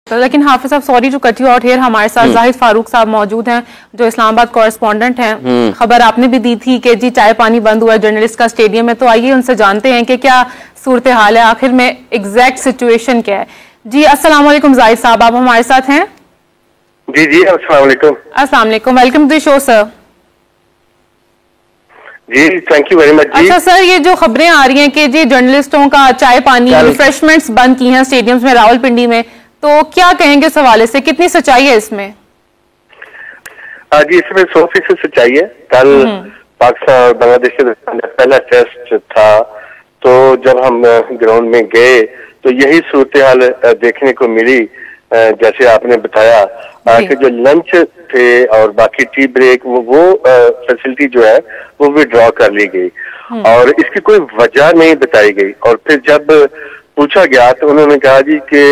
तो लेकिन Hafiz sahab sorry to cut you out here, हमारे साथ जाहिद फारूक साहब मौजूद हैं जो इस्लामाबाद कॉरेस्पॉन्डेंट हैं। खबर आपने भी दी थी कि जी चाय पानी बंद हुआ है जर्नलिस्ट का स्टेडियम में, तो आइए उनसे जानते हैं कि क्या सूरत हाल है, आखिर में एग्जैक्ट सिचुएशन क्या है। जी अस्सलाम वालेकुम जाहिद साहब, आप हमारे साथ हैं? जी जी अस्सलाम वालेकुम। अस्सलाम वालेकुम, welcome to the show sir. जी थैंक यू वेरी मच जी। अच्छा सर, ये जो खबरें आ रही हैं कि जी जर्नलिस्टों का चाय पानी रिफ्रेशमेंट्स बंद की हैं स्टेडियम्स में रावलपिंडी में, तो क्या कहेंगे इस हवाले से, कितनी सच्चाई है इसमें? जी इसमें 100% सच्चाई है। कल पाकिस्तान और बांग्लादेश के दरमियान पहला टेस्ट था, तो जब हम ग्राउंड में गए तो यही सूरत हाल देखने को मिली। जैसे आपने बताया कि जो लंच थे और बाकी टी ब्रेक वो फैसिलिटी जो है वो विड्रॉ कर ली गई और इसकी कोई वजह नहीं बताई गई। और फिर जब पूछा गया तो उन्होंने कहा जी कि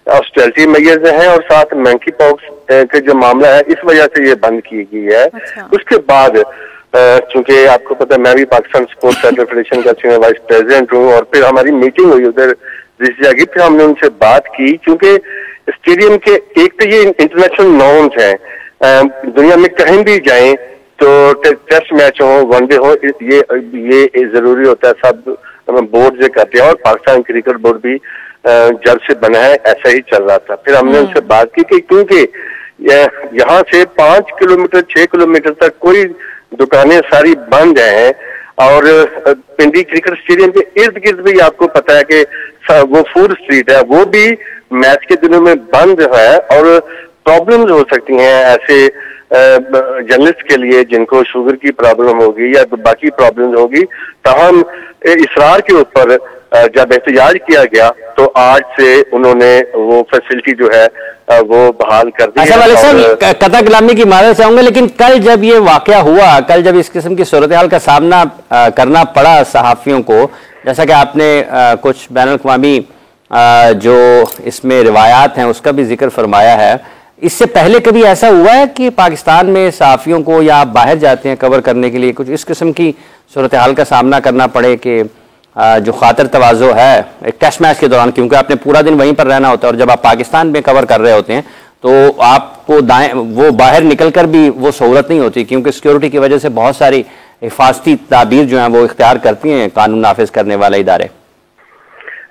ऑस्टेरिटी मेजर्स हैं और साथ मंकी पॉक्स का जो मामला है इस वजह से ये बंद की गई है। अच्छा। उसके बाद चूंकि आपको पता है मैं भी पाकिस्तान स्पोर्ट्स फेडरेशन का सीनियर वाइस प्रेसिडेंट हूँ और फिर हमारी मीटिंग हुई उधर जगह, फिर हमने उनसे बात की क्योंकि स्टेडियम के एक तो ये इंटरनेशनल नॉर्म्स हैं, दुनिया में कहीं भी जाएं तो टेस्ट मैच हो वनडे हो ये जरूरी होता है, सब बोर्ड से करते हैं और पाकिस्तान क्रिकेट बोर्ड भी जब से बना है ऐसा ही चल रहा था। फिर हमने उनसे बात की कि क्योंकि यहाँ से 5 किलोमीटर 6 किलोमीटर तक कोई दुकानें सारी बंद हैं और पिंडी क्रिकेट स्टेडियम के इर्द गिर्द भी आपको पता है कि वो फूड स्ट्रीट है, वो भी मैच के दिनों में बंद है और प्रॉब्लम्स हो सकती हैं ऐसे जर्नलिस्ट के लिए जिनको शुगर की प्रॉब्लम होगी या बाकी प्रॉब्लम्स होगी। तमाम इसरार के ऊपर जब एहतजाज किया गया तो आज से उन्होंने वो फैसिलिटी जो है वो बहाल कर दी। अच्छा वाले साहब, कथा कलामी की मादत चाहूंगा, लेकिन कल जब ये वाकया हुआ, कल जब इस किस्म की सूरत हाल का सामना करना पड़ा सहाफियों को, जैसा कि आपने कुछ बैनुल अक़वामी जो इसमें रिवायात हैं उसका भी जिक्र फरमाया है, इससे पहले कभी ऐसा हुआ है कि पाकिस्तान में सहाफियों को या आप बाहर जाते हैं कवर करने के लिए कुछ इस किस्म की सूरत हाल का सामना करना पड़े कि जो खातर तवाज़ो है एक टेस्ट मैच के दौरान, क्योंकि आपने पूरा दिन वहीं पर रहना होता है और जब आप पाकिस्तान में कवर कर रहे होते हैं तो आपको वो बाहर निकल कर भी वो सहूलत नहीं होती क्योंकि सिक्योरिटी की वजह से बहुत सारी हिफाजती तदाबीर जो हैं वो इख्तियार करती हैं कानून नाफिज करने वाले इदारे।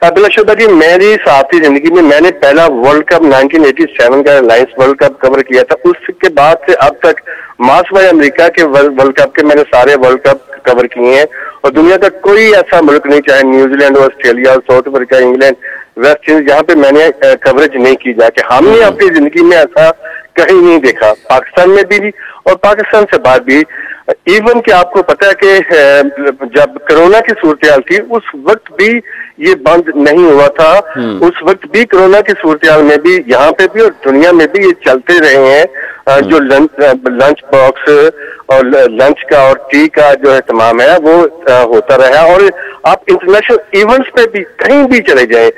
बिलाशुबा जी, मेरी साथी जिंदगी में मैंने पहला वर्ल्ड कप 1987 का रिलायंस वर्ल्ड कप कवर किया था। उसके बाद से अब तक मासवाई अमेरिका के वर्ल्ड कप के मैंने सारे वर्ल्ड कप कवर किए हैं और दुनिया का कोई ऐसा मुल्क नहीं, चाहे New Zealand, Australia, south Africa, England, West Indies, जहाँ पे मैंने कवरेज नहीं की जाके हमने अपनी जिंदगी में ऐसा कहीं नहीं देखा, पाकिस्तान में भी और पाकिस्तान से बाहर भी। इवन कि आपको पता है कि जब कोरोना की सूरत हाल थी उस वक्त भी ये बंद नहीं हुआ था, उस वक्त भी कोरोना की सूरत हाल में भी यहाँ पे भी और दुनिया में भी ये चलते रहे हैं। जो लंच बॉक्स और लंच का और टी का जो एहतमाम है वो होता रहा और आप इंटरनेशनल इवेंट्स पे भी कहीं भी चले जाएं,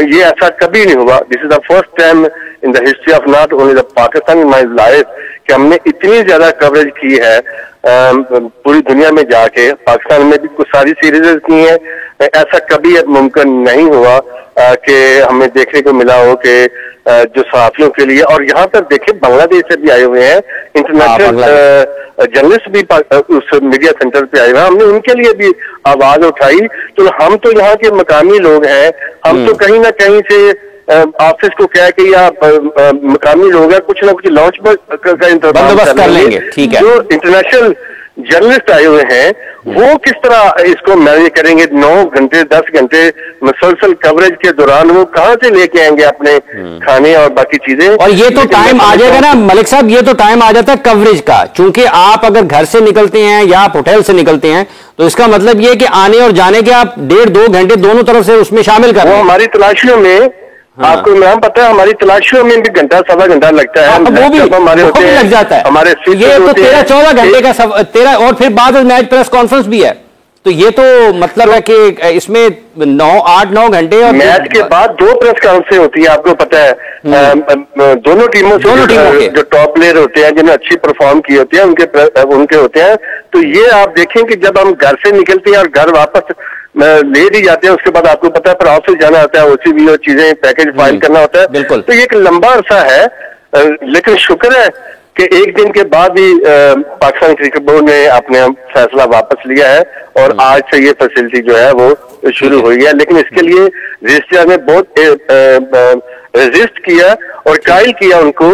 ये ऐसा कभी नहीं हुआ। This is the first time in the history of not only the Pakistan in my life कि हमने इतनी ज्यादा कवरेज की है पूरी दुनिया में जाके। पाकिस्तान में भी कुछ सारी सीरीज की हैं, ऐसा कभी मुमकिन नहीं हुआ कि हमें देखने को मिला हो कि जो सहाफियों के लिए, और यहाँ पर देखिए बांग्लादेश से भी आए हुए हैं इंटरनेशनल जर्नलिस्ट भी उस मीडिया सेंटर पे आए हुए हैं, हमने उनके लिए भी आवाज उठाई। तो हम तो यहाँ के मकामी लोग हैं, हम तो कहीं ना कहीं से ऑफिस को क्या कि या मकामी लोग हैं, कुछ ना कुछ लॉन्च का इंतजाम कर लेंगे। ठीक है, जो इंटरनेशनल जर्नलिस्ट आए हुए हैं वो किस तरह इसको मैनेज करेंगे? 9 घंटे 10 घंटे मुसलसल कवरेज के दौरान वो कहाँ से लेके आएंगे अपने खाने और बाकी चीजें? और ये तो टाइम आ जाएगा ना मलिक साहब, ये तो टाइम आ जाता है कवरेज का, चूंकि आप अगर घर से निकलते हैं या आप होटल से निकलते हैं तो इसका मतलब ये कि आने और जाने के आप 1.5-2 घंटे दोनों तरफ से उसमें शामिल कर रहे हैं। हमारी तलाशियों में आपको नाम पता है, हमारी तलाशियों में भी घंटा सवा घंटा लगता है, वो भी हमारे होते हैं, लग जाता है हमारे ये तो 13-14 घंटे का 13 और फिर बाद में मैच प्रेस कॉन्फ्रेंस भी है, तो ये तो मतलब है कि इसमें 8-9 घंटे और मैच के बाद 2 प्रेस कॉन्फ्रेंस होती है। आपको पता है दोनों टीमों के जो टॉप प्लेयर होते हैं जिन्होंने अच्छी परफॉर्म की होती है उनके होते हैं। तो ये आप देखें कि जब हम घर से निकलते हैं और घर वापस ले दी जाते हैं, उसके बाद आपको पता है फिर ऑफिस जाना होता है, OCB और चीजें पैकेज फाइल करना होता है, तो ये एक लंबा अरसा है। लेकिन शुक्र है कि एक दिन के बाद ही पाकिस्तान क्रिकेट बोर्ड ने अपने फैसला वापस लिया है और आज से ये फैसिलिटी जो है वो शुरू हुई है। लेकिन इसके लिए रजिस्ट्रार ने बहुत रेजिस्ट किया और कायल किया उनको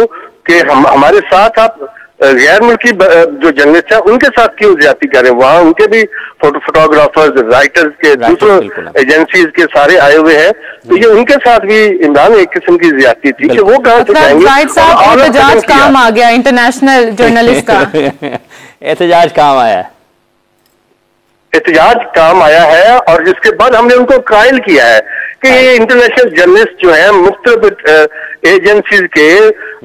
कि हमारे साथ आप गैर मुल्की जो जर्नलिस्ट है उनके साथ क्यों ज्यादती करें। वहाँ उनके भी फोटोग्राफर्स, राइटर्स के दूसरों एजेंसीज के सारे आए हुए हैं, तो ये उनके साथ भी इमरान एक किस्म की ज्यादती थी कि वो कहाँ से जाएंगे। एहतजाज काम आ गया इंटरनेशनल जर्नलिस्ट का एहतजाज काम आया, एहतजाज काम आया है और जिसके बाद हमने उनको कायल किया है कि ये इंटरनेशनल जर्नलिस्ट जो हैं मुख्तलिफ एजेंसीज के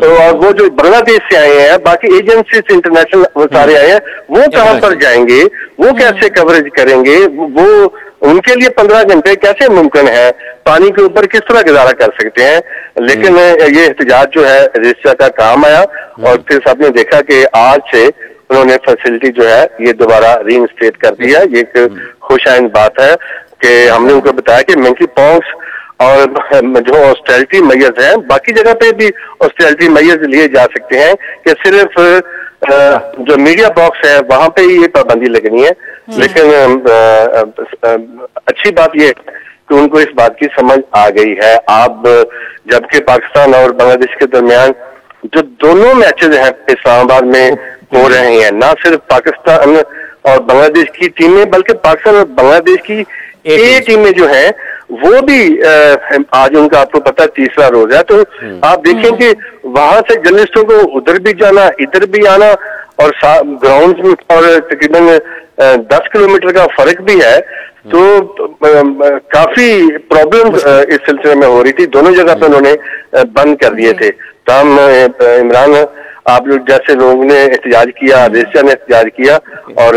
और वो जो बांग्लादेश से आए हैं, बाकी एजेंसीज इंटरनेशनल वो सारे आए हैं, वो कहाँ पर जाएंगे, वो कैसे कवरेज करेंगे, वो उनके लिए 15 घंटे कैसे मुमकिन है, पानी के ऊपर किस तरह गुजारा कर सकते हैं। लेकिन ये एहतजाज जो है रजिस्ट्रार का काम आया और फिर सबने देखा कि आज से उन्होंने फैसिलिटी जो है ये दोबारा रीइंस्टेट कर दिया। ये एक खुशाइन बात है कि हमने उनको बताया कि मंकी पॉक्स और जो ऑस्टेरिटी मेजर्स हैं, बाकी जगह पे भी ऑस्टेरिटी मेजर्स लिए जा सकते हैं कि सिर्फ जो मीडिया बॉक्स है वहां पे ही ये पाबंदी लगनी है। लेकिन अच्छी बात ये कि उनको इस बात की समझ आ गई है। अब जबकि पाकिस्तान और बांग्लादेश के दरमियान जो दोनों मैचेज हैं इस्लामाबाद में हो रहे हैं, ना सिर्फ पाकिस्तान और बांग्लादेश की टीमें बल्कि पाकिस्तान और बांग्लादेश की ए टीमें जो हैं वो भी आज उनका आपको पता है तीसरा रोज है। तो आप देखें कि वहां से जर्नलिस्टों को उधर भी जाना इधर भी आना और ग्राउंड में और तकरीबन 10 किलोमीटर का फर्क भी है, तो काफी प्रॉब्लम इस सिलसिले में हो रही थी। दोनों जगह पे उन्होंने बंद कर दिए थे। तो हम इमरान आप लोग जैसे लोगों ने एहतजाज किया, रजिस्ट्रार ने एहतजाज किया और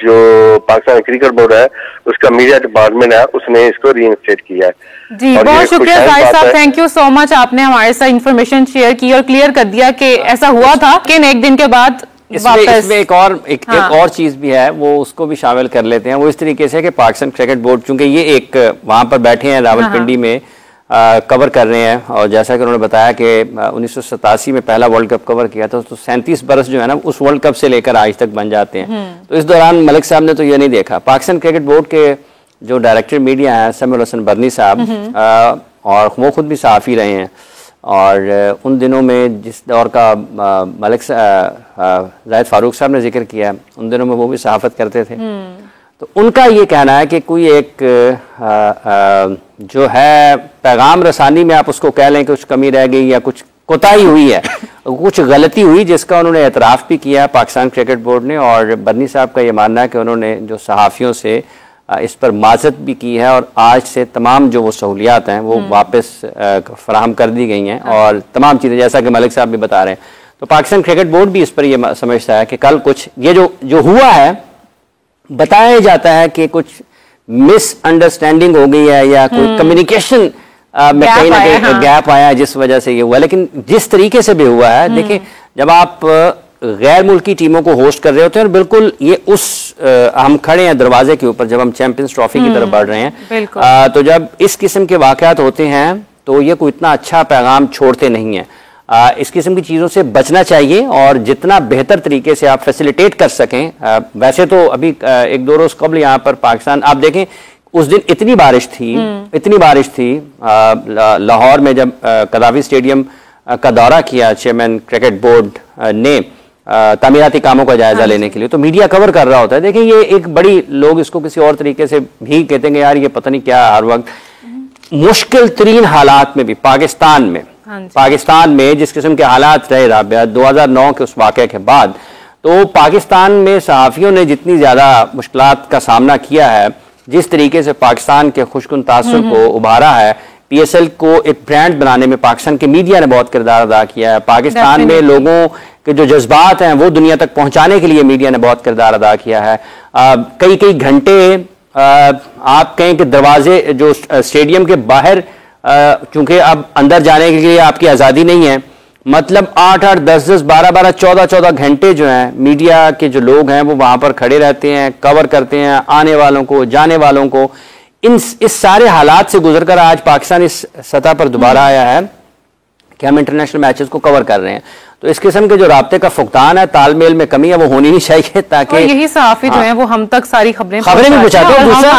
जो पाकिस्तान क्रिकेट बोर्ड है उसका मीडिया डिपार्टमेंट है उसने इसको रीइंस्टेट किया है। जी बहुत शुक्रिया जाहिद साहब, थैंक यू सो मच, आपने हमारे साथ इंफॉर्मेशन शेयर की और क्लियर कर दिया कि ऐसा हुआ था कि एक दिन के बाद इसमें एक और चीज भी है, वो उसको भी शामिल कर लेते हैं। वो इस तरीके से कि पाकिस्तान क्रिकेट बोर्ड चूंकि ये एक वहां पर बैठे हैं रावलपिंडी में कवर कर रहे हैं और जैसा कि उन्होंने बताया कि 1987 में पहला वर्ल्ड कप कवर किया था, तो 37 बरस जो है ना उस वर्ल्ड कप से लेकर आज तक बन जाते हैं। तो इस दौरान मलिक साहब ने तो ये नहीं देखा। पाकिस्तान क्रिकेट बोर्ड के जो डायरेक्टर मीडिया हैं समीउल हसन बरनी साहब, और वो खुद भी सहाफ़ी रहे हैं और उन दिनों में जिस दौर का मलिक जाहिद फारूक साहब ने जिक्र किया, उन दिनों में वो भी सहाफ़त करते थे। तो उनका ये कहना है कि कोई एक जो है पैगाम रसानी में आप उसको कह लें कि कुछ कमी रह गई या कुछ कोताही हुई है, कुछ गलती हुई, जिसका उन्होंने एतराफ़ भी किया पाकिस्तान क्रिकेट बोर्ड ने। और बरनी साहब का ये मानना है कि उन्होंने जो सहाफ़ियों से इस पर माज़रत भी की है और आज से तमाम जो वो सहूलियात हैं वो वापस फराहम कर दी गई हैं और तमाम चीज़ें जैसा कि मलिक साहब भी बता रहे हैं। तो पाकिस्तान क्रिकेट बोर्ड भी इस पर ये समझता है कि कल कुछ ये जो हुआ है, बताया जाता है कि कुछ मिसअंडरस्टैंडिंग हो गई है या कोई कम्युनिकेशन में कहीं ना कहीं गैप आया है जिस वजह से ये हुआ। लेकिन जिस तरीके से भी हुआ है, देखिए जब आप गैर मुल्की टीमों को होस्ट कर रहे होते हैं और बिल्कुल ये हम खड़े हैं दरवाजे के ऊपर जब हम चैंपियंस ट्रॉफी की तरफ बढ़ रहे हैं, तो जब इस किस्म के वाकयात होते हैं तो ये कोई इतना अच्छा पैगाम छोड़ते नहीं है। इस किस्म की चीज़ों से बचना चाहिए और जितना बेहतर तरीके से आप फैसिलिटेट कर सकें। वैसे तो अभी एक दो रोज़ कबल यहाँ पर पाकिस्तान आप देखें उस दिन इतनी बारिश थी लाहौर में जब कदाफी स्टेडियम का दौरा किया चेयरमैन क्रिकेट बोर्ड ने तामीराती कामों का जायजा लेने के लिए, तो मीडिया कवर कर रहा होता है। देखिए ये एक बड़ी, लोग इसको किसी और तरीके से भी कहते हैं यार ये पता नहीं क्या, हर वक्त मुश्किल तरीन हालात में भी पाकिस्तान में जिस किस्म के हालात रहे राबिया 2009 के उस वाक़े के बाद, तो पाकिस्तान में सहाफ़ियों ने जितनी ज़्यादा मुश्किलात का सामना किया है, जिस तरीके से पाकिस्तान के खुशकुन तासुर को उभारा है, PSL को एक ब्रांड बनाने में पाकिस्तान के मीडिया ने बहुत किरदार अदा किया है। पाकिस्तान में लोगों के जो जज्बात हैं वो दुनिया तक पहुंचाने के लिए मीडिया ने बहुत किरदार अदा किया है। कई घंटे आप कहें कि दरवाजे जो स्टेडियम के बाहर, चूंकि अब अंदर जाने के लिए आपकी आज़ादी नहीं है, मतलब 8-8, 10-10, 12-12, 14-14 घंटे जो हैं मीडिया के जो लोग हैं वो वहां पर खड़े रहते हैं, कवर करते हैं आने वालों को, जाने वालों को। इस सारे हालात से गुजरकर आज पाकिस्तान इस सतह पर दोबारा आया है कि हम इंटरनेशनल मैचेस को कवर कर रहे हैं। तो इस किस्म के जो राब्ते का फुकदान है, तालमेल में कमी है, वो होनी नहीं चाहिए, ताकि यही सहाफी जो है वो हम तक सारी खबरें भी पहुंचाते हैं, दूसरा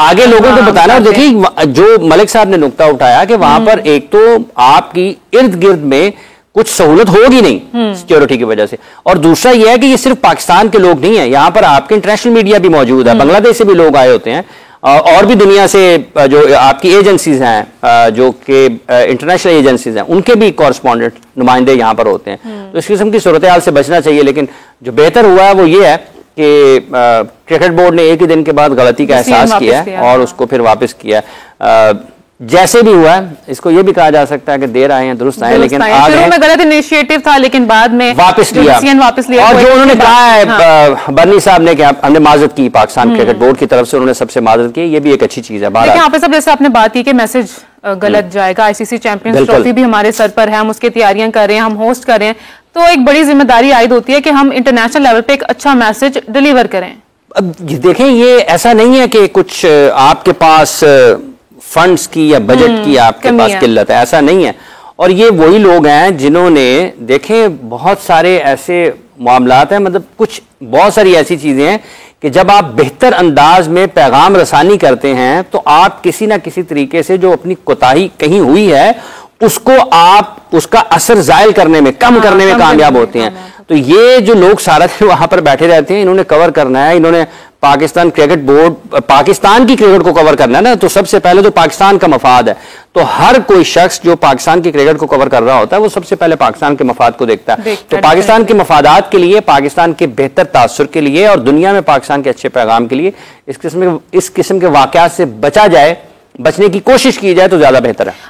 आगे लोगों को बताना। और देखिए जो मलिक साहब ने नुक्ता उठाया कि वहां पर एक तो आपकी इर्द गिर्द में कुछ सहूलत होगी नहीं सिक्योरिटी की वजह से, और दूसरा यह है कि ये सिर्फ पाकिस्तान के लोग नहीं है, यहां पर आपके इंटरनेशनल मीडिया भी मौजूद है, बांग्लादेश से भी लोग आए होते हैं और भी दुनिया से जो आपकी एजेंसीज हैं, जो कि इंटरनेशनल एजेंसीज हैं, उनके भी कॉरेस्पॉन्डेंट नुमाइंदे यहाँ पर होते हैं। तो इस किस्म की सूरत हाल से बचना चाहिए। लेकिन जो बेहतर हुआ है वो ये है कि क्रिकेट बोर्ड ने एक ही दिन के बाद गलती का एहसास किया है और उसको फिर वापस किया। जैसे भी हुआ है, इसको ये भी कहा जा सकता है कि देर आए हैं दुरुस्त आए, लेकिन शुरू में गलत इनिशिएटिव था लेकिन बाद में वापस लिया। और जो उन्होंने कहा है बर्नी साहब ने कि हमने माजरत की पाकिस्तान क्रिकेट बोर्ड की तरफ से, उन्होंने सबसे माजरत की, ये भी एक अच्छी चीज है। यहाँ पे सब जैसे आपने बात की कि मैसेज गलत जाएगा, आईसीसी चैंपियंस ट्रॉफी भी हमारे सर पर है, हम उसकी तैयारियां कर रहे हैं, हम होस्ट कर रहे हैं, तो एक बड़ी जिम्मेदारी आयद होती है कि हम इंटरनेशनल लेवल पे एक अच्छा मैसेज डिलीवर करें। अब देखें, ये ऐसा नहीं है कि कुछ आपके पास फंड्स की या बजट की आपके पास किल्लत है, ऐसा नहीं है। और ये वही लोग हैं जिन्होंने देखें बहुत सारे ऐसे मामलात हैं, मतलब कुछ बहुत सारी ऐसी चीजें हैं कि जब आप बेहतर अंदाज में पैगाम रसानी करते हैं तो आप किसी ना किसी तरीके से जो अपनी कोताही कहीं हुई है उसको आप उसका असर जायल करने में, कम करने में कामयाब होते हैं। तो ये जो लोग सारा दिन वहां पर बैठे रहते हैं, इन्होंने कवर करना है, इन्होंने पाकिस्तान क्रिकेट बोर्ड, पाकिस्तान की क्रिकेट को कवर करना है ना, तो सबसे पहले तो पाकिस्तान का मफाद है। तो हर कोई शख्स जो पाकिस्तान की क्रिकेट को कवर कर रहा होता है वो सबसे पहले पाकिस्तान के मफाद को देखता है। तो पाकिस्तान के मफादात के लिए, पाकिस्तान के बेहतर तासुर के लिए और दुनिया में पाकिस्तान के अच्छे पैगाम के लिए इस किस्म के वाकयात से बचा जाए, बचने की कोशिश की जाए तो ज्यादा बेहतर है।